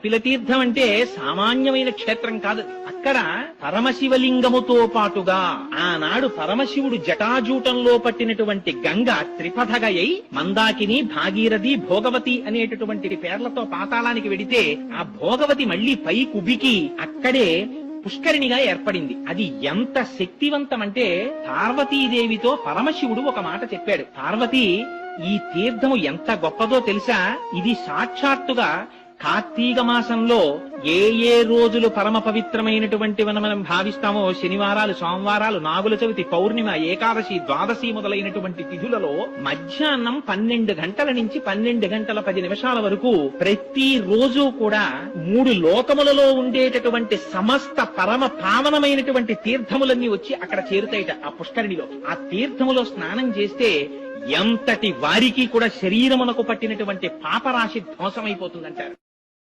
కపిల తీర్థం అంటే సామాన్యమైన క్షేత్రం కాదు. అక్కడ పరమశివలింగముతో పాటుగా ఆనాడు పరమశివుడు జటాజూటంలో పట్టినటువంటి గంగ త్రిపథగై మందాకిని, భాగీరథి, భోగవతి అనేటటువంటి పేర్లతో పాతాళానికి వెడితే ఆ భోగవతి మళ్లీ పై కుబికి అక్కడే పుష్కరిణిగా ఏర్పడింది. అది ఎంత శక్తివంతం అంటే పార్వతీదేవితో పరమశివుడు ఒక మాట చెప్పాడు. పార్వతి, ఈ తీర్థము ఎంత గొప్పదో తెలుసా? ఇది సాక్షాత్తుగా కార్తీక మాసంలో ఏ ఏ రోజులు పరమ పవిత్రమైనటువంటి మనం భావిస్తామో, శనివారాలు, సోమవారాలు, నాగుల చవితి, పౌర్ణిమ, ఏకాదశి, ద్వాదశి మొదలైనటువంటి తిథులలో మధ్యాహ్నం 12 గంటల నుంచి 12 గంటల 10 నిమిషాల వరకు ప్రతి రోజు కూడా 3 లోకములలో ఉండేటటువంటి సమస్త పరమ పావనమైనటువంటి తీర్థములన్నీ వచ్చి అక్కడ చేరుతాయిట ఆ పుష్కరిణిలో. ఆ తీర్థములో స్నానం చేస్తే ఎంతటి వారికి కూడా శరీరమునకు పట్టినటువంటి పాపరాశి ధ్వంసమైపోతుందంటారు.